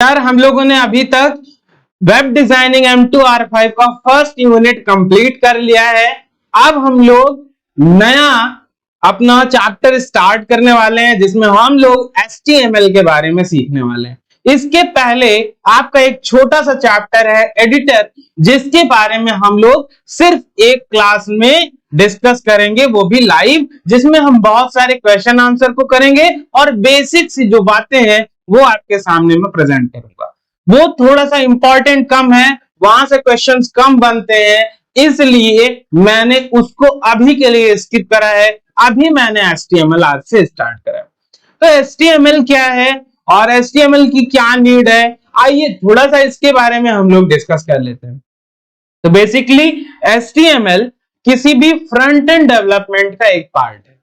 यार हम लोगों ने अभी तक वेब डिजाइनिंग M2 R5 का फर्स्ट यूनिट कंप्लीट कर लिया है। अब हम लोग नया अपना चैप्टर स्टार्ट करने वाले हैं जिसमें हम लोग HTML के बारे में सीखने वाले हैं। इसके पहले आपका एक छोटा सा चैप्टर है एडिटर, जिसके बारे में हम लोग सिर्फ एक क्लास में डिस्कस करेंगे, वो भी लाइव, जिसमें हम बहुत सारे क्वेश्चन आंसर को करेंगे और बेसिक सी जो बातें हैं वो आपके सामने में प्रेजेंट करूंगा। वो थोड़ा सा इंपॉर्टेंट कम है, वहां से क्वेश्चंस कम बनते हैं, इसलिए मैंने उसको अभी के लिए स्किप करा है। अभी मैंने HTML आज से स्टार्ट करा है। तो HTML क्या है और HTML की क्या नीड है, आइए थोड़ा सा इसके बारे में हम लोग डिस्कस कर लेते हैं। तो बेसिकली HTML किसी भी फ्रंट एंड डेवलपमेंट का एक पार्ट है।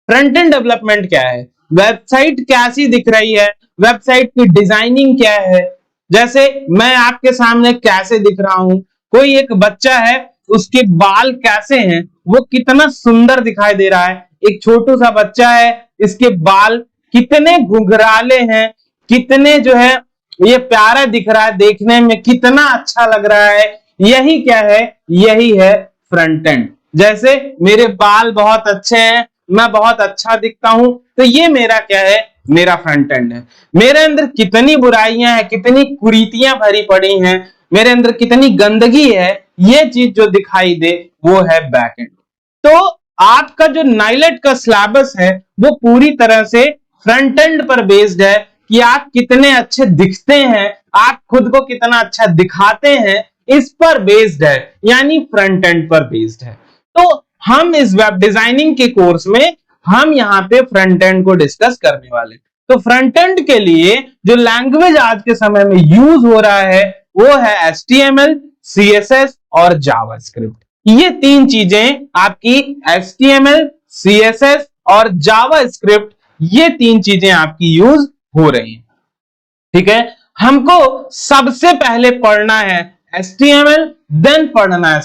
फ्रंट एंड डेवलपमेंट क्या है? वेबसाइट कैसी दिख रही है, वेबसाइट की डिजाइनिंग क्या है। जैसे मैं आपके सामने कैसे दिख रहा हूं, कोई एक बच्चा है, उसके बाल कैसे हैं, वो कितना सुंदर दिखाई दे रहा है। एक छोटू सा बच्चा है, इसके बाल कितने घुंघराले हैं, कितने जो है ये प्यारा दिख रहा है, देखने में कितना अच्छा लग रहा है। यही क्या है? यही है फ्रंट एंड। जैसे मेरे बाल बहुत अच्छे हैं, मैं बहुत अच्छा दिखता हूं, तो ये मेरा क्या है? मेरा फ्रंट एंड है। मेरे अंदर कितनी बुराइयां हैं, कितनी कुरीतियां भरी पड़ी हैं, मेरे अंदर कितनी गंदगी है, ये चीज जो दिखाई दे वो है बैक एंड। तो आपका जो नाइलेट का सिलेबस है वो पूरी तरह से फ्रंट एंड पर बेस्ड है कि आप कितने अच्छे दिखते हैं, आप खुद को कितना अच्छा दिखाते हैं, इस पर बेस्ड है, यानी फ्रंट एंड पर बेस्ड है। तो हम इस वेब डिजाइनिंग के कोर्स में हम यहाँ पे फ्रंट एंड को डिस्कस करने वाले। तो फ्रंट एंड के लिए जो लैंग्वेज आज के समय में यूज हो रहा है वो है HTML, CSS और जावास्क्रिप्ट। ये तीन चीजें आपकी HTML, CSS और जावास्क्रिप्ट, ये तीन चीजें आपकी यूज हो रही हैं। ठीक है, हमको सबसे पहले पढ़ना है HTML, देन पढ़ना है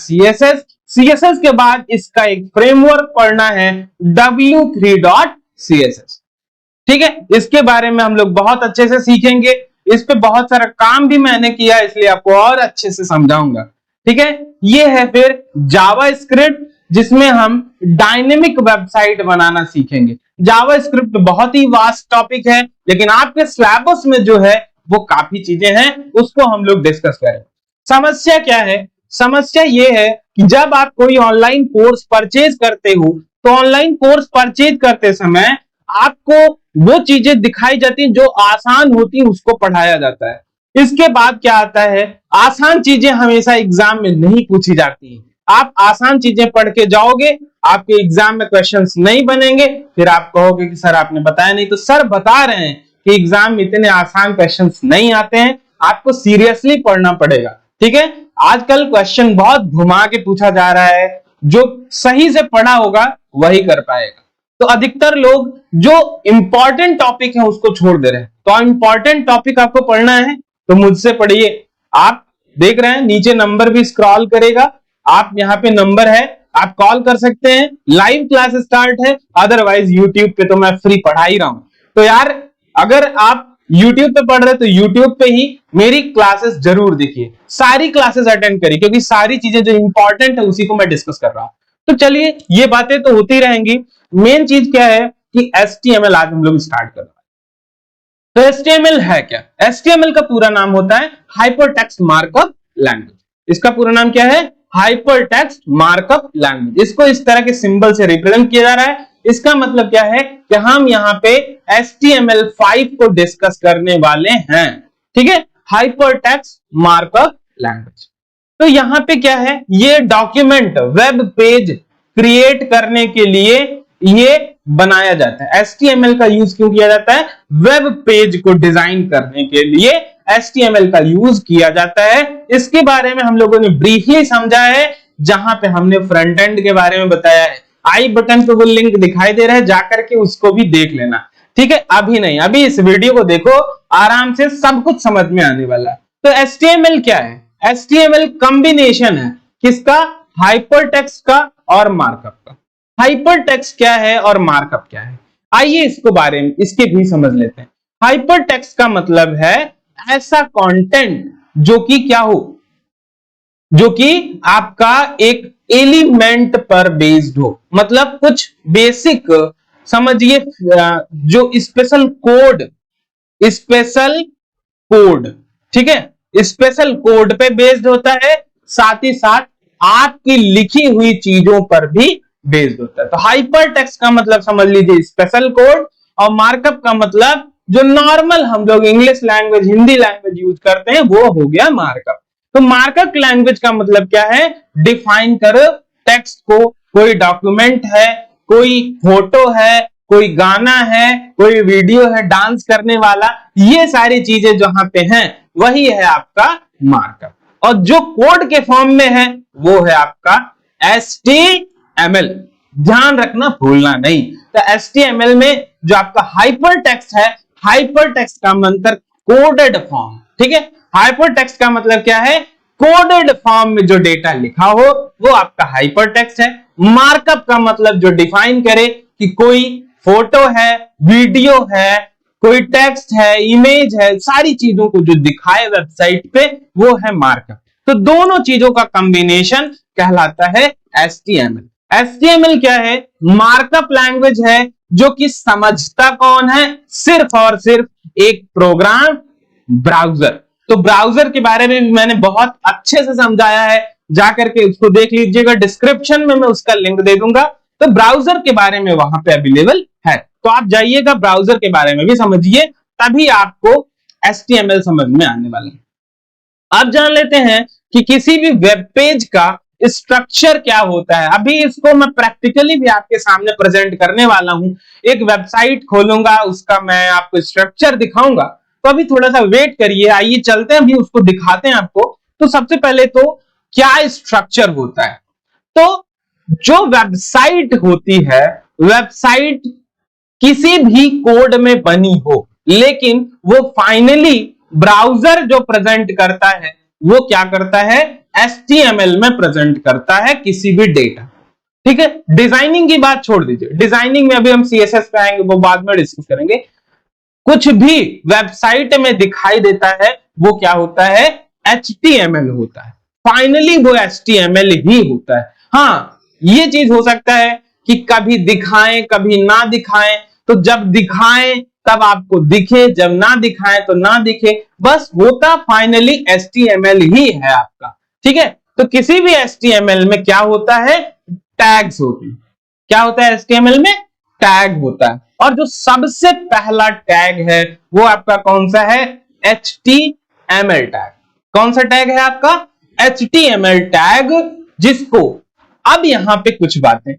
CSS के बाद इसका एक फ्रेमवर्क पढ़ना है W3.CSS। ठीक है, इसके बारे में हम लोग बहुत अच्छे से सीखेंगे। इस पे बहुत सारा काम भी मैंने किया, इसलिए आपको और अच्छे से समझाऊंगा। ठीक है, ये है फिर जावास्क्रिप्ट, जिसमें हम डायनेमिक वेबसाइट बनाना सीखेंगे। जावास्क्रिप्ट बहुत ही वास्ट टॉपिक है, लेकिन आपके सिलेबस में जो है वो काफी चीजें हैं, उसको हम लोग डिस्कस करें। समस्या क्या है? समस्या ये है कि जब आप कोई ऑनलाइन कोर्स परचेज करते हो, तो ऑनलाइन कोर्स परचेज करते समय आपको वो चीजें दिखाई जाती हैं जो आसान होती हैं, उसको पढ़ाया जाता है। इसके बाद क्या आता है? आसान चीजें हमेशा एग्जाम में नहीं पूछी जाती। आप आसान चीजें पढ़ के जाओगे, आपके एग्जाम में क्वेश्चंस नहीं बनेंगे, फिर आप कहोगे कि सर आपने बताया नहीं। तो सर बता रहे हैं कि एग्जाम में इतने आसान क्वेश्चंस नहीं आते हैं, आपको सीरियसली पढ़ना पड़ेगा। ठीक है, आजकल क्वेश्चन बहुत घुमा के पूछा जा रहा है, जो सही से पढ़ा होगा वही कर पाएगा। तो अधिकतर लोग जो इंपॉर्टेंट टॉपिक है उसको छोड़ दे रहे हैं। तो इंपॉर्टेंट टॉपिक आपको पढ़ना है तो मुझसे पढ़िए। आप देख रहे हैं नीचे नंबर भी स्क्रॉल करेगा, आप यहाँ पे नंबर है, आप कॉल कर सकते हैं। लाइव क्लास स्टार्ट है, अदरवाइज यूट्यूब पे तो मैं फ्री पढ़ा ही रहा हूं। तो यार अगर आप YouTube पे पढ़ रहे तो YouTube पे ही मेरी क्लासेस जरूर देखिए, सारी क्लासेस अटेंड करिए, क्योंकि सारी चीजें जो इंपॉर्टेंट है उसी को मैं डिस्कस कर रहा हूं। तो चलिए, ये बातें तो होती रहेंगी। मेन चीज क्या है कि HTML आज हम लोग स्टार्ट कर रहे हैं। तो HTML है क्या? HTML का पूरा नाम होता है हाइपरटेक्स्ट मार्कअप लैंग्वेज। इसका पूरा नाम क्या है? Hypertext markup language. इसको इस तरह के सिंबल से रिप्रेजेंट किया जा रहा है। इसका मतलब क्या है कि हम यहाँ पे HTML5 को डिस्कस करने वाले हैं। ठीक है, हाइपरटेक्स्ट मार्कअप लैंग्वेज। तो यहाँ पे क्या है? ये डॉक्यूमेंट, वेब पेज क्रिएट करने के लिए ये बनाया जाता है। HTML का यूज क्यों किया जाता है? वेब पेज को डिजाइन करने के लिए HTML का यूज किया जाता है। इसके बारे में हम लोगों ने ब्रीफली समझा है, जहां पे हमने फ्रंट एंड के बारे में बताया है। आई बटन पे वो लिंक दिखाई दे रहा है, जाकर के उसको भी देख लेना। ठीक है, अभी नहीं, अभी इस वीडियो को देखो, आराम से सब कुछ समझ में आने वाला है। तो HTML क्या है? HTML कॉम्बिनेशन है किसका? हाइपरटेक्स्ट का और मार्कअप का। हाइपरटेक्स्ट क्या है और मार्कअप क्या है, आइए इसको बारे में इसके भी समझ लेते हैं। हाइपरटेक्स्ट का मतलब है ऐसा कंटेंट जो कि क्या हो, जो कि आपका एक एलिमेंट पर बेस्ड हो, मतलब कुछ बेसिक समझिए, जो स्पेशल कोड, ठीक है, स्पेशल कोड पे बेस्ड होता है, साथ ही साथ आपकी लिखी हुई चीजों पर भी बेस्ड होता है। तो हाइपर टेक्स्ट का मतलब समझ लीजिए स्पेशल कोड, और मार्कअप का मतलब जो नॉर्मल हम लोग English language, Hindi language use करते हैं, वो हो गया मार्कअप। तो मार्कअप लैंग्वेज का मतलब क्या है, डिफाइन करो टेक्स्ट को, कोई डॉक्यूमेंट है, कोई फोटो है, कोई गाना है, कोई वीडियो है डांस करने वाला, ये सारी चीजें जहां पे हैं वही है आपका मार्कअप। और जो कोड के फॉर्म में है वो है आपका HTML। ध्यान रखना, भूलना नहीं। तो HTML में जो आपका हाइपर टेक्स्ट है, हाइपर टेक्स्ट का मतलब कोडेड फॉर्म, ठीक है। हाइपर टेक्स्ट का मतलब क्या है, कोडेड फॉर्म में जो डेटा लिखा हो वो आपका हाइपर टेक्स्ट है। मार्कअप का मतलब जो डिफाइन करे कि कोई फोटो है, वीडियो है, कोई टेक्स्ट है, इमेज है, सारी चीजों को जो दिखाए वेबसाइट पे, वो है मार्कअप। तो दोनों चीजों का कॉम्बिनेशन कहलाता है HTML। HTML क्या है, मार्कअप लैंग्वेज है, जो कि समझता कौन है, सिर्फ और सिर्फ एक प्रोग्राम ब्राउजर। तो ब्राउजर के बारे में भी मैंने बहुत अच्छे से समझाया है, जाकर के उसको देख लीजिएगा, डिस्क्रिप्शन में मैं उसका लिंक दे दूंगा। तो ब्राउजर के बारे में वहां पे अवेलेबल है, तो आप जाइएगा ब्राउजर के बारे में भी समझिए, तभी आपको HTML समझ में आने वाला है। अब जान लेते हैं कि किसी भी वेब पेज का स्ट्रक्चर क्या होता है। अभी इसको मैं प्रैक्टिकली भी आपके सामने प्रेजेंट करने वाला हूं। एक वेबसाइट खोलूंगा, उसका मैं आपको स्ट्रक्चर दिखाऊंगा। तो अभी थोड़ा सा वेट करिए, आइए चलते हैं, अभी उसको दिखाते हैं आपको। तो सबसे पहले तो क्या स्ट्रक्चर होता है, तो जो वेबसाइट होती है, वेबसाइट किसी भी कोड में बनी हो, लेकिन वो फाइनली ब्राउजर जो प्रेजेंट करता है वो क्या करता है, HTML में प्रेजेंट करता है किसी भी डेटा, ठीक है। डिजाइनिंग की बात छोड़ दीजिए, डिजाइनिंग में अभी हम CSS पे आएंगे, वो बाद में डिस्कस करेंगे। कुछ भी वेबसाइट में दिखाई देता है वो क्या होता है, HTML होता है, फाइनली वो HTML ही होता है। हाँ, ये चीज हो सकता है कि कभी दिखाएं कभी ना दिखाएं, तो जब दिखाएं तब आपको दिखे, जब ना दिखाएं तो ना दिखे, बस होता फाइनली HTML ही है आपका, ठीक है। तो किसी भी HTML में क्या होता है, टैग्स होते हैं। क्या होता है HTML में, टैग होता है। और जो सबसे पहला टैग है वो आपका कौन सा है, HTML टैग। कौन सा टैग है आपका, HTML टैग, जिसको अब यहां पे कुछ बातें,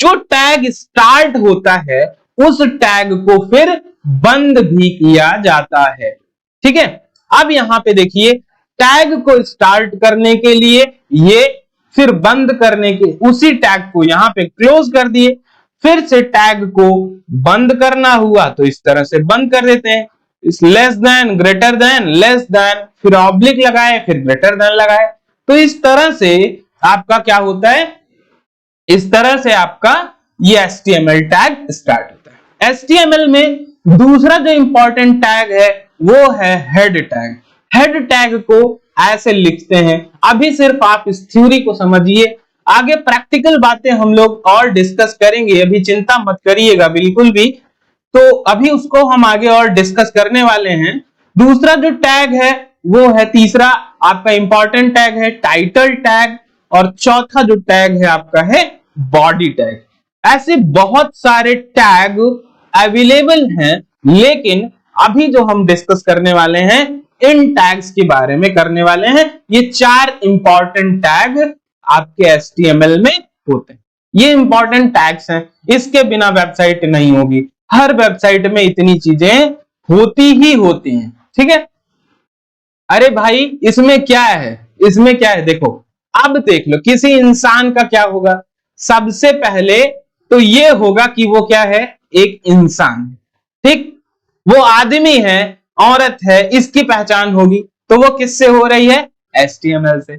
जो टैग स्टार्ट होता है उस टैग को फिर बंद भी किया जाता है, ठीक है। अब यहां पे देखिए, टैग को स्टार्ट करने के लिए ये, फिर बंद करने के, उसी टैग को यहां पे क्लोज कर दिए, फिर से टैग को बंद करना हुआ तो इस तरह से बंद कर देते हैं, इस less than, greater than, less than, फिर ऑब्लिक लगाए, फिर ग्रेटर देन लगाए। तो इस तरह से आपका क्या होता है, इस तरह से आपका ये HTML टैग स्टार्ट होता है। HTML में दूसरा जो इंपॉर्टेंट टैग है वो है हेड टैग। हेड टैग को ऐसे लिखते हैं, अभी सिर्फ आप इस थ्योरी को समझिए, आगे प्रैक्टिकल बातें हम लोग और डिस्कस करेंगे, अभी चिंता मत करिएगा बिल्कुल भी। तो अभी उसको हम आगे और डिस्कस करने वाले हैं। दूसरा जो टैग है वो है, तीसरा आपका इंपॉर्टेंट टैग है टाइटल टैग, और चौथा जो टैग है आपका है बॉडी टैग। ऐसे बहुत सारे टैग अवेलेबल हैं, लेकिन अभी जो हम डिस्कस करने वाले हैं इन टैग्स के बारे में करने वाले हैं। ये 4 इंपॉर्टेंट टैग आपके HTML में होते हैं। ये इंपॉर्टेंट टैग्स हैं, इसके बिना वेबसाइट नहीं होगी। हर वेबसाइट में इतनी चीजें होती ही होती हैं, ठीक है। अरे भाई इसमें क्या है, इसमें क्या है, देखो अब देख लो, किसी इंसान का क्या होगा, सबसे पहले तो ये होगा कि वो क्या है, एक इंसान, ठीक। वो आदमी है, औरत है, इसकी पहचान होगी, तो वो किससे हो रही है, HTML से।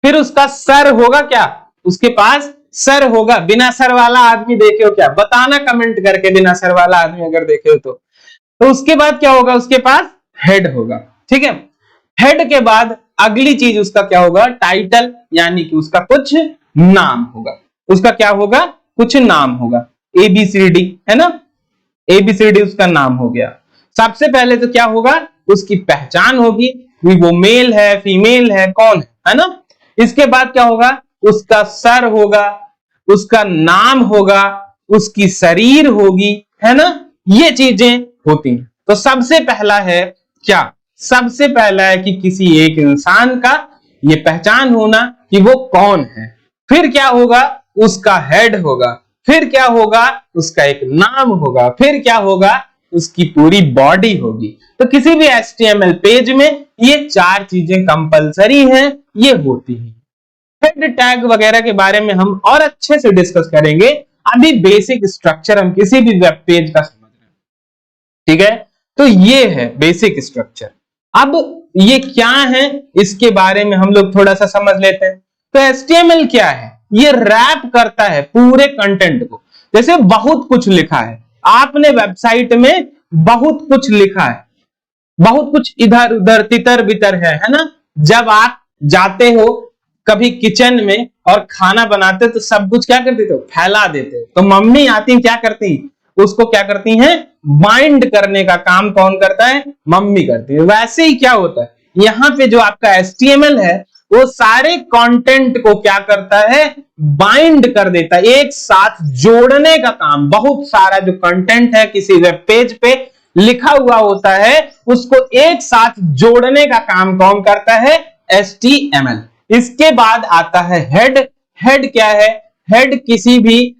फिर उसका सर होगा, क्या उसके पास सर होगा, बिना सर वाला आदमी देखे हो क्या, बताना कमेंट करके, बिना सर वाला आदमी अगर देखे हो तो उसके बाद क्या होगा, उसके पास हेड होगा। ठीक है। हेड के बाद अगली चीज उसका क्या होगा, टाइटल, यानी कि उसका कुछ नाम होगा। उसका क्या होगा, कुछ नाम होगा, ABCD है ना, ABCD उसका नाम हो गया। सबसे पहले तो क्या होगा, उसकी पहचान होगी कि वो मेल है, फीमेल है, कौन है ना। इसके बाद क्या होगा, उसका सर होगा, उसका नाम होगा, उसकी शरीर होगी, है ना, ये चीजें होती हैं। तो सबसे पहला है क्या, सबसे पहला है कि किसी एक इंसान का ये पहचान होना कि वो कौन है। फिर क्या होगा, उसका हेड होगा, फिर क्या होगा, उसका एक नाम होगा, फिर क्या होगा, उसकी पूरी बॉडी होगी। तो किसी भी HTML पेज में ये चार चीजें कंपलसरी हैं, ये होती हैं। हेड टैग वगैरह के बारे में हम और अच्छे से डिस्कस करेंगे। अभी बेसिक स्ट्रक्चर हम किसी भी वेब पेज का समझ रहे हैं, ठीक है। तो ये है बेसिक स्ट्रक्चर। अब ये क्या है, इसके बारे में हम लोग थोड़ा सा समझ लेते हैं। तो HTML क्या है, ये रैप करता है पूरे कंटेंट को। जैसे बहुत कुछ लिखा है, आपने वेबसाइट में बहुत कुछ लिखा है, बहुत कुछ इधर उधर तितर बितर है ना। जब आप जाते हो कभी किचन में और खाना बनाते तो सब कुछ क्या कर देते हो, फैला देते हो। तो मम्मी आती क्या करती, उसको क्या करती हैं, बाइंड करने का काम कौन करता है, मम्मी करती है। वैसे ही क्या होता है, यहाँ पे जो आपका HTML है वो सारे कंटेंट को क्या करता है, बाइंड कर देता है, एक साथ जोड़ने का काम। बहुत सारा जो कंटेंट है किसी वेब पेज पे लिखा हुआ होता है, उसको एक साथ जोड़ने का काम कौन करता है, HTML। इसके बाद आता है हेड। हेड क्या है, हेड किसी भी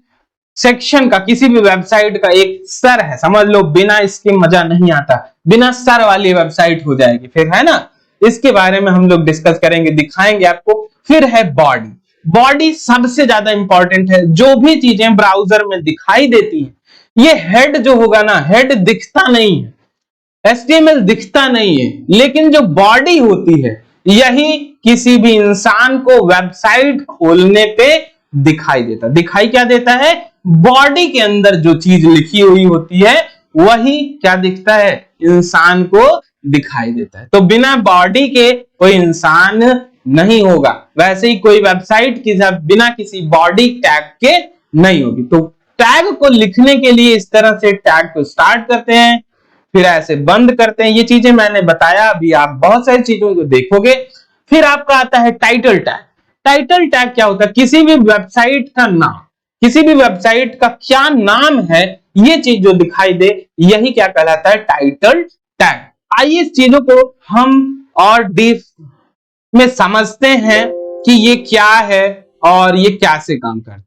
सेक्शन का, किसी भी वेबसाइट का एक सर है, समझ लो। बिना इसके मजा नहीं आता, बिना सर वाली वेबसाइट हो जाएगी फिर, है ना। इसके बारे में हम लोग डिस्कस करेंगे, दिखाएंगे आपको। फिर है बॉडी। बॉडी सबसे ज्यादा इंपॉर्टेंट है, जो भी चीजें ब्राउजर में दिखाई देती हैं, ये हेड जो होगा ना, हेड दिखता नहीं है, HTML दिखता नहीं है, लेकिन जो बॉडी होती है यही किसी भी इंसान को वेबसाइट खोलने पे दिखाई देता। दिखाई क्या देता है, बॉडी के अंदर जो चीज लिखी हुई होती है वही क्या दिखता है, इंसान को दिखाई देता है। तो बिना बॉडी के कोई इंसान नहीं होगा, वैसे ही कोई वेबसाइट की बिना किसी बॉडी टैग के नहीं होगी। तो टैग को लिखने के लिए इस तरह से टैग को स्टार्ट करते हैं, फिर ऐसे बंद करते हैं। ये चीजें मैंने बताया, अभी आप बहुत सारी चीजों को देखोगे। फिर आपका आता है टाइटल टैग। टाइटल टैग क्या होता है, किसी भी वेबसाइट का नाम, किसी भी वेबसाइट का क्या नाम है, ये चीज जो दिखाई दे, यही क्या कहलाता है, टाइटल टैग। आइए इस चीजों को हम और डीप में समझते हैं कि ये क्या है और ये कैसे काम करता है।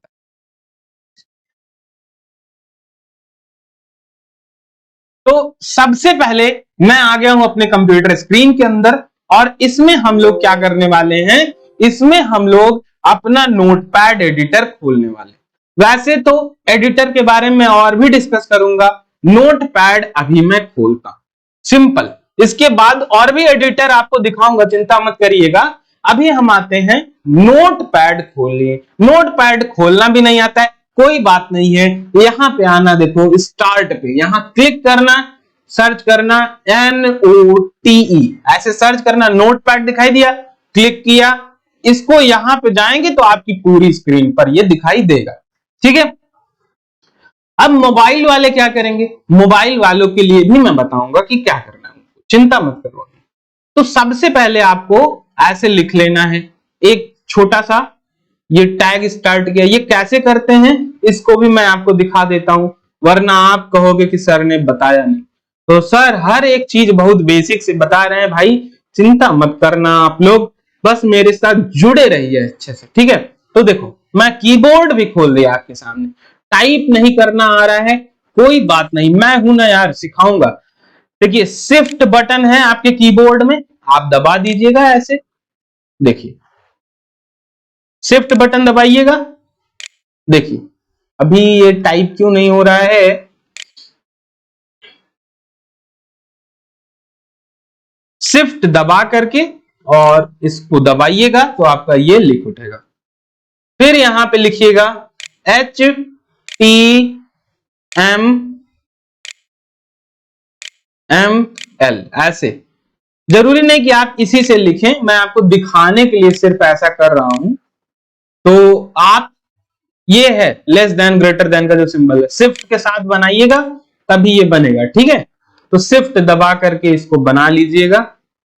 तो सबसे पहले मैं आ गया हूं अपने कंप्यूटर स्क्रीन के अंदर, और इसमें हम लोग क्या करने वाले हैं, इसमें हम लोग अपना नोटपैड एडिटर खोलने वाले। वैसे तो एडिटर के बारे में और भी डिस्कस करूंगा, नोटपैड अभी मैं खोलता हूं, सिंपल। इसके बाद और भी एडिटर आपको दिखाऊंगा, चिंता मत करिएगा। अभी हम आते हैं नोटपैड खोलिए। नोटपैड खोलना भी नहीं आता है, कोई बात नहीं है। यहां पे आना, देखो स्टार्ट पे, यहां क्लिक करना, सर्च करना NOTE, ऐसे सर्च करना, नोटपैड दिखाई दिया, क्लिक किया। इसको यहां पे जाएंगे तो आपकी पूरी स्क्रीन पर ये दिखाई देगा, ठीक है। अब मोबाइल वाले क्या करेंगे, मोबाइल वालों के लिए भी मैं बताऊंगा कि क्या करना है, चिंता मत करो। तो सबसे पहले आपको ऐसे लिख लेना है एक छोटा सा, ये टैग स्टार्ट किया। ये कैसे करते हैं इसको भी मैं आपको दिखा देता हूं, वरना आप कहोगे कि सर ने बताया नहीं। तो सर हर एक चीज बहुत बेसिक से बता रहे हैं भाई, चिंता मत करना, आप लोग बस मेरे साथ जुड़े रहिए अच्छे से, ठीक है। तो देखो मैं कीबोर्ड भी खोल दिया आपके सामने, टाइप नहीं करना आ रहा है, कोई बात नहीं, मैं हूं ना यार, सिखाऊंगा। देखिए शिफ्ट बटन है आपके कीबोर्ड में, आप दबा दीजिएगा ऐसे, देखिए शिफ्ट बटन दबाइएगा। देखिए अभी ये टाइप क्यों नहीं हो रहा है, शिफ्ट दबा करके और इसको दबाइएगा तो आपका ये लिख उठेगा। फिर यहां पे लिखिएगा HTML ऐसे, जरूरी नहीं कि आप इसी से लिखें, मैं आपको दिखाने के लिए सिर्फ ऐसा कर रहा हूं। तो आप ये है लेस देन ग्रेटर देन का जो सिंबल है शिफ्ट के साथ बनाइएगा तभी ये बनेगा, ठीक है। तो शिफ्ट दबा करके इसको बना लीजिएगा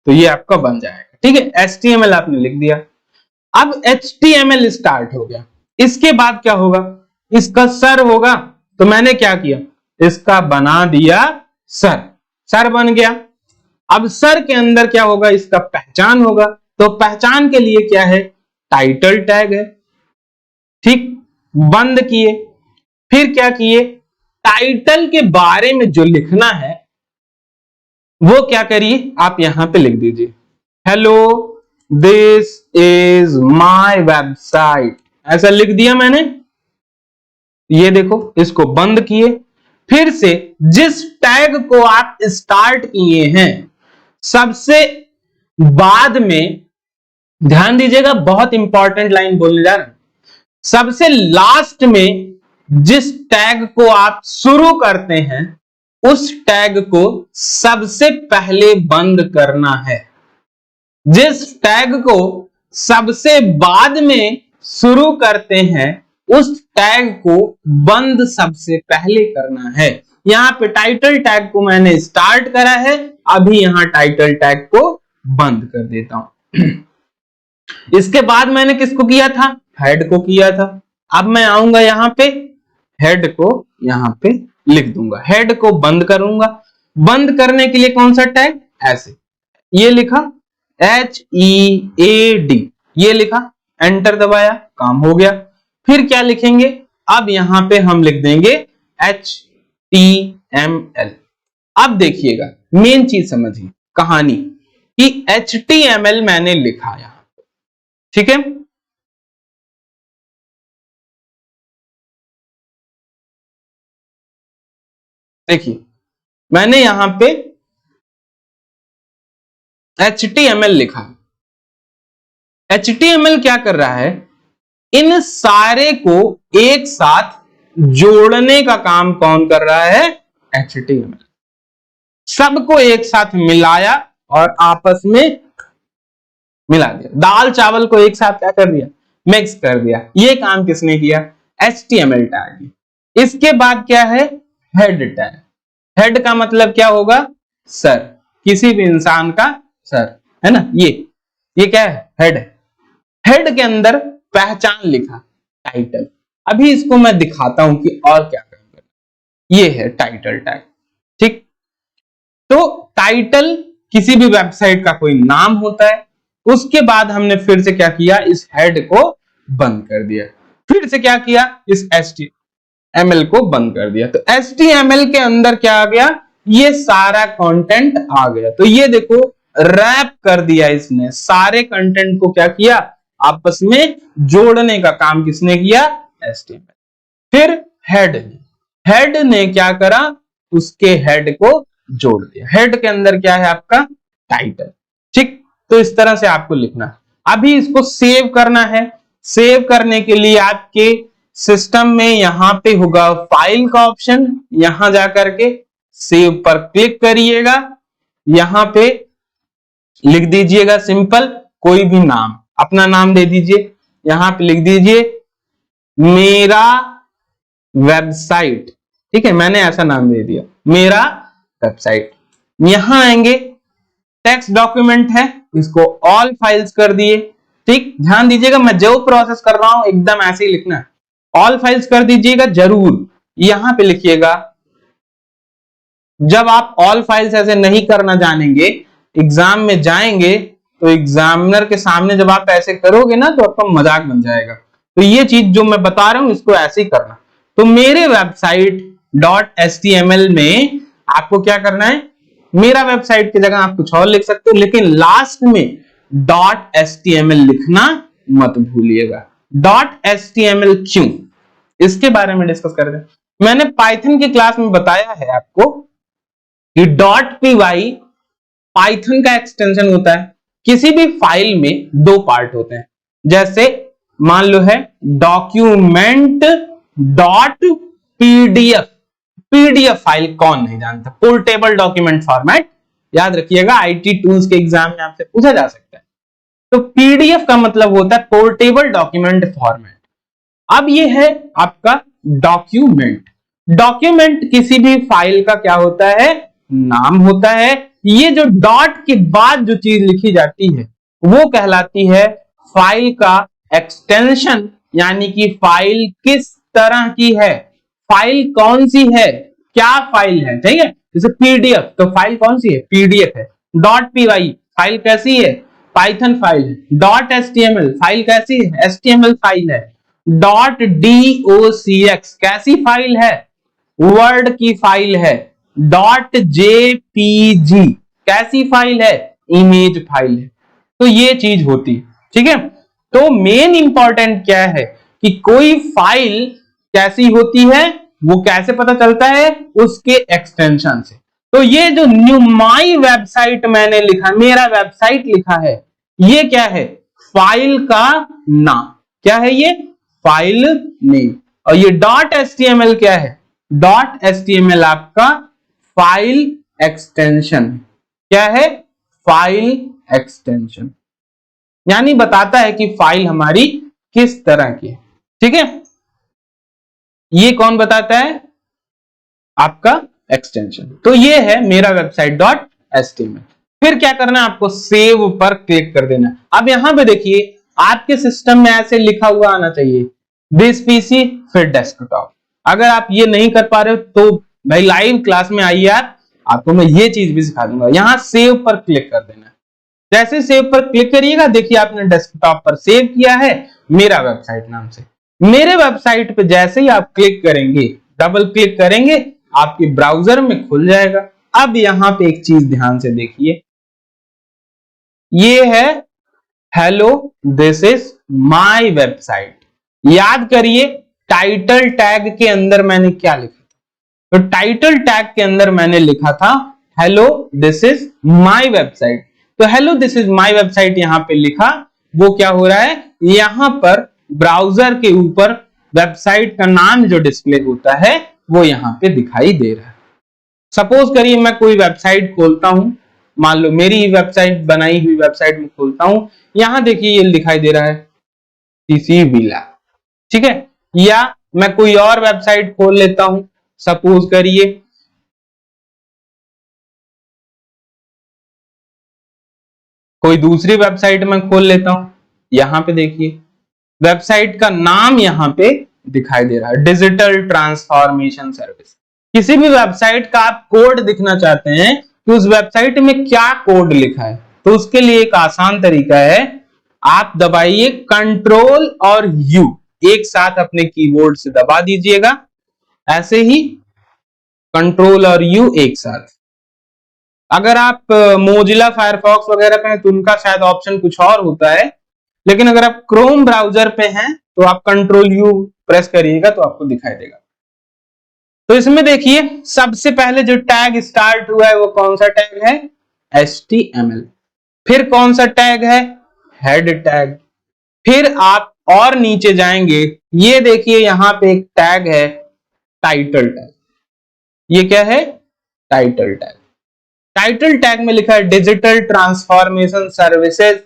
तो ये आपका बन जाएगा, ठीक है। HTML आपने लिख दिया। अब HTML स्टार्ट हो गया, इसके बाद क्या होगा, इसका सर होगा। तो मैंने क्या किया, इसका बना दिया सर, सर बन गया। अब सर के अंदर क्या होगा, इसका पहचान होगा। तो पहचान के लिए क्या है, टाइटल टैग है, ठीक। बंद किए, फिर क्या किए, टाइटल के बारे में जो लिखना है वो क्या करिए, आप यहां पे लिख दीजिए, hello this is my website, ऐसा लिख दिया मैंने। ये देखो, इसको बंद किए, फिर से जिस टैग को आप स्टार्ट किए हैं सबसे बाद में, ध्यान दीजिएगा बहुत इंपॉर्टेंट लाइन बोलने जा रहा हूं, सबसे लास्ट में जिस टैग को आप शुरू करते हैं उस टैग को सबसे पहले बंद करना है। जिस टैग को सबसे बाद में शुरू करते हैं उस टैग को बंद सबसे पहले करना है। यहां पे टाइटल टैग को मैंने स्टार्ट करा है, अभी यहां टाइटल टैग को बंद कर देता हूं। इसके बाद मैंने किसको किया था, हेड को किया था। अब मैं आऊंगा यहां पे, हेड को यहां पे लिख दूंगा, हेड को बंद करूंगा। बंद करने के लिए कौन सा टैग, ऐसे ये लिखा HEAD, ये लिखा, एंटर दबाया, काम हो गया। फिर क्या लिखेंगे, अब यहां पे हम लिख देंगे HTML। अब देखिएगा मेन चीज समझिए कहानी कि HTML मैंने लिखा यहां, ठीक है। देखिए मैंने यहां पे HTML लिखा। HTML क्या कर रहा है, इन सारे को एक साथ जोड़ने का काम कौन कर रहा है, HTML। सबको एक साथ मिलाया और आपस में मिला दिया, दाल चावल को एक साथ क्या कर दिया, मिक्स कर दिया। ये काम किसने किया, HTML टैग। इसके बाद क्या है, हेड टैग। हेड का मतलब क्या होगा, सर, किसी भी इंसान का सर, है ना। ये क्या है, हेड है। हेड के अंदर पहचान लिखा, टाइटल। अभी इसको मैं दिखाता हूं कि और क्या करेंगे। ये है टाइटल टैग, ठीक। तो टाइटल किसी भी वेबसाइट का कोई नाम होता है। उसके बाद हमने फिर से क्या किया, इस हेड को बंद कर दिया, फिर से क्या किया, इस HTML को बंद कर दिया। तो HTML के अंदर क्या आ गया, ये सारा कंटेंट आ गया। तो ये देखो रैप कर दिया इसने, सारे कंटेंट को क्या किया, आपस में जोड़ने का काम किसने किया, HTML। फिर हेड ने क्या करा, उसके हेड को जोड़ दिया। हेड के अंदर क्या है आपका, टाइटल, ठीक। तो इस तरह से आपको लिखना है। अभी इसको सेव करना है। सेव करने के लिए आपके सिस्टम में यहां पे होगा फाइल का ऑप्शन, यहां जाकर के सेव पर क्लिक करिएगा। यहां पे लिख दीजिएगा सिंपल कोई भी नाम, अपना नाम दे दीजिए। यहां पे लिख दीजिए मेरा वेबसाइट, ठीक है, मैंने ऐसा नाम दे दिया, मेरा वेबसाइट। यहां आएंगे, टेक्स्ट डॉक्यूमेंट है, इसको ऑल फाइल्स कर दिए, ठीक। ध्यान दीजिएगा मैं जो प्रोसेस कर रहा हूं एकदम ऐसे ही लिखना है, ऑल फाइल्स कर दीजिएगा जरूर। यहां पे लिखिएगा, जब आप ऑल फाइल्स ऐसे नहीं करना जानेंगे, एग्जाम में जाएंगे तो एग्जामिनर के सामने जब आप ऐसे करोगे ना तो आपका मजाक बन जाएगा। तो ये चीज जो मैं बता रहा हूं इसको ऐसे ही करना। तो मेरे वेबसाइट .html में आपको क्या करना है, मेरा वेबसाइट की जगह आप कुछ और लिख सकते हो, लेकिन लास्ट में .html लिखना मत भूलिएगा। .html क्यों, इसके बारे में डिस्कस करते हैं। मैंने पाइथन की क्लास में बताया है आपको कि .py पाइथन का एक्सटेंशन होता है। किसी भी फाइल में दो पार्ट होते हैं, जैसे मान लो है डॉक्यूमेंट .pdf। पीडीएफ फाइल कौन नहीं जानता, पोर्टेबल डॉक्यूमेंट फॉर्मेट याद रखिएगा, आईटी टूल्स के एग्जाम में आपसे पूछा जा सकता है। तो पीडीएफ का मतलब होता है पोर्टेबल डॉक्यूमेंट फॉर्मेट। अब ये है आपका डॉक्यूमेंट। डॉक्यूमेंट किसी भी फाइल का क्या होता है, नाम होता है। ये जो डॉट के बाद जो चीज लिखी जाती है वो कहलाती है फाइल का एक्सटेंशन, यानी कि फाइल किस तरह की है, फाइल कौन सी है, क्या फाइल है। ठीक है, जैसे पीडीएफ तो फाइल कौन सी है, पीडीएफ है। डॉट पीवाई फाइल कैसी है, पाइथन फाइल है। डॉट एचटीएमएल फाइल कैसी है, एचटीएमएल फाइल है। डॉट डॉक्स कैसी फाइल है, वर्ड की फाइल है। डॉट जेपीजी कैसी फाइल है, इमेज फाइल है। तो ये चीज होती है। ठीक है, तो मेन इंपॉर्टेंट क्या है कि कोई फाइल कैसी होती है, वो कैसे पता चलता है, उसके एक्सटेंशन से। तो ये जो न्यू माई वेबसाइट मैंने लिखा, मेरा वेबसाइट लिखा है, ये क्या है, फाइल का नाम। क्या है ये, फाइल नेम। और ये डॉट एचटीएमएल क्या है, डॉट एचटीएमएल आपका फाइल एक्सटेंशन। क्या है, फाइल एक्सटेंशन, यानी बताता है कि फाइल हमारी किस तरह की है। ठीक है, ये कौन बताता है, आपका एक्सटेंशन। तो ये है मेरा वेबसाइट डॉट एचटीएमएल। फिर क्या करना है, आपको सेव पर क्लिक कर देना। अब यहां पे देखिए आपके सिस्टम में ऐसे लिखा हुआ आना चाहिए, दिस पीसी फिर डेस्कटॉप। अगर आप ये नहीं कर पा रहे हो तो भाई लाइव क्लास में आइए, आपको मैं ये चीज भी सिखा दूंगा। यहां सेव पर क्लिक कर देना। जैसे सेव पर क्लिक करिएगा, देखिए आपने डेस्कटॉप पर सेव किया है मेरा वेबसाइट नाम से। मेरे वेबसाइट पे जैसे ही आप क्लिक करेंगे, डबल क्लिक करेंगे, आपके ब्राउजर में खुल जाएगा। अब यहां पे एक चीज ध्यान से देखिए, ये है hello this is my website. याद करिए टाइटल टैग के अंदर मैंने क्या लिखा था, तो टाइटल टैग के अंदर मैंने लिखा था hello this is my website. तो hello this is my website यहां पे लिखा, वो क्या हो रहा है, यहां पर ब्राउजर के ऊपर वेबसाइट का नाम जो डिस्प्ले होता है वो यहां पे दिखाई दे रहा है। सपोज करिए मैं कोई वेबसाइट खोलता हूं, मान लो मेरी वेबसाइट बनाई हुई वेबसाइट में खोलता हूं, यहां देखिए ये दिखाई दे रहा है सीसी विला। ठीक है, या मैं कोई और वेबसाइट खोल लेता हूं, सपोज करिए कोई दूसरी वेबसाइट में खोल लेता हूं, यहां पे देखिए वेबसाइट का नाम यहां पे दिखाई दे रहा है, डिजिटल ट्रांसफॉर्मेशन सर्विस। किसी भी वेबसाइट का आप कोड दिखना चाहते हैं कि उस वेबसाइट में क्या कोड लिखा है, तो उसके लिए एक आसान तरीका है, आप दबाइए कंट्रोल और यू एक साथ अपने कीबोर्ड से दबा दीजिएगा, ऐसे ही कंट्रोल और यू एक साथ। अगर आप मोजिला फायरफॉक्स वगैरह पे हैं तो उनका शायद ऑप्शन कुछ और होता है, लेकिन अगर आप क्रोम ब्राउजर पे हैं तो आप कंट्रोल यू प्रेस करिएगा तो आपको दिखाई देगा। तो इसमें देखिए सबसे पहले जो टैग स्टार्ट हुआ है वो कौन सा टैग है, HTML। फिर कौन सा टैग है, हेड टैग। फिर आप और नीचे जाएंगे, ये देखिए यहां पे एक टैग है टाइटल टैग। ये क्या है, टाइटल टैग। टाइटल टैग में लिखा है digital transformation services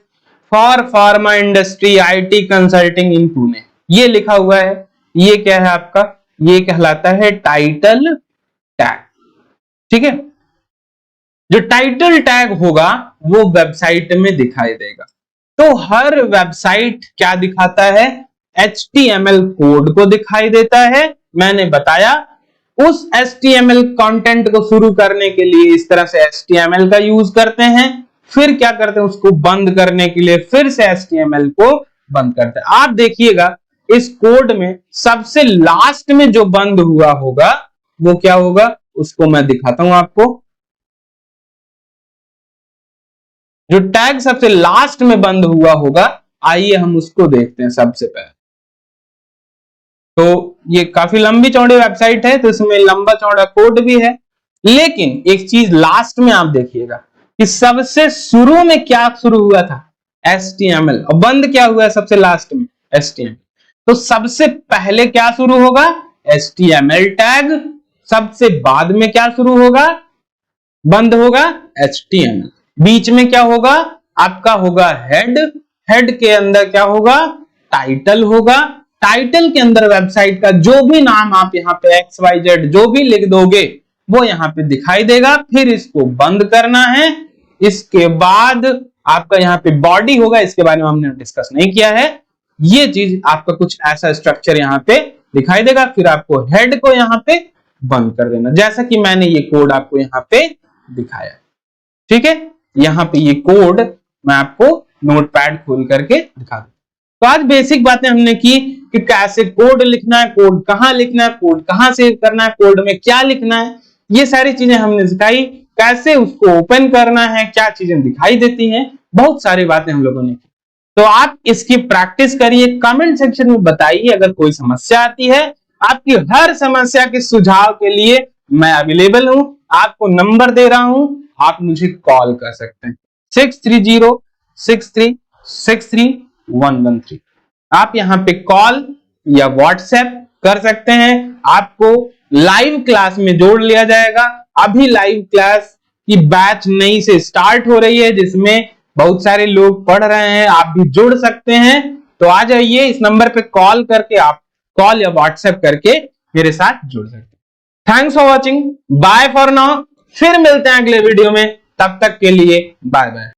for pharma industry IT consulting in Pune, ये लिखा हुआ है। ये क्या है आपका, ये कहलाता है टाइटल टैग। ठीक है, जो टाइटल टैग होगा वो वेबसाइट में दिखाई देगा। तो हर वेबसाइट क्या दिखाता है, HTML कोड को दिखाई देता है। मैंने बताया उस HTML कंटेंट को शुरू करने के लिए इस तरह से HTML का यूज करते हैं, फिर क्या करते हैं, उसको बंद करने के लिए फिर से HTML को बंद करते हैं। आप देखिएगा इस कोड में सबसे लास्ट में जो बंद हुआ होगा वो क्या होगा, उसको मैं दिखाता हूं आपको। जो टैग सबसे लास्ट में बंद हुआ होगा, आइए हम उसको देखते हैं सबसे पहले। तो ये काफी लंबी चौड़ी वेबसाइट है तो इसमें लंबा चौड़ा कोड भी है, लेकिन एक चीज लास्ट में आप देखिएगा कि सबसे शुरू में क्या शुरू हुआ था, HTML, और बंद क्या हुआ है सबसे लास्ट में, HTML। तो सबसे पहले क्या शुरू होगा, HTML टैग, सबसे बाद में क्या शुरू होगा, बंद होगा HTML, बीच में क्या होगा आपका होगा हेड, हेड के अंदर क्या होगा टाइटल होगा, टाइटल के अंदर वेबसाइट का जो भी नाम आप यहाँ पे XYZ जो भी लिख दोगे वो यहाँ पे दिखाई देगा। फिर इसको बंद करना है। इसके बाद आपका यहाँ पे बॉडी होगा, इसके बारे में हमने डिस्कस नहीं किया है। ये चीज आपका कुछ ऐसा स्ट्रक्चर यहाँ पे दिखाई देगा। फिर आपको हेड को यहाँ पे बंद कर देना, जैसा कि मैंने ये कोड आपको यहाँ पे दिखाया। ठीक है, यहाँ पे ये कोड मैं आपको नोटपैड खोल करके दिखा दूं। तो आज बेसिक बातें हमने की कि कैसे कोड लिखना है, कोड कहां लिखना है, कोड कहां सेव करना है, कोड में क्या लिखना है, ये सारी चीजें हमने सिखाई। कैसे उसको ओपन करना है, क्या चीजें दिखाई देती हैं, बहुत सारी बातें हम लोगों ने की। तो आप इसकी प्रैक्टिस करिए, कमेंट सेक्शन में बताइए अगर कोई समस्या आती है। आपकी हर समस्या के सुझाव के लिए मैं अवेलेबल हूं, आपको नंबर दे रहा हूं, आप मुझे कॉल कर सकते हैं 6306363113। आप यहाँ पे कॉल या व्हाट्सएप कर सकते हैं। आपको लाइव क्लास में जोड़ लिया जाएगा। अभी लाइव क्लास की बैच नई से स्टार्ट हो रही है, जिसमें बहुत सारे लोग पढ़ रहे हैं, आप भी जुड़ सकते हैं। तो आ जाइए, इस नंबर पे कॉल करके आप कॉल या व्हाट्सएप करके मेरे साथ जुड़ सकते हैं। Thanks for watching, bye for now. फिर मिलते हैं अगले वीडियो में, तब तक के लिए बाय बाय।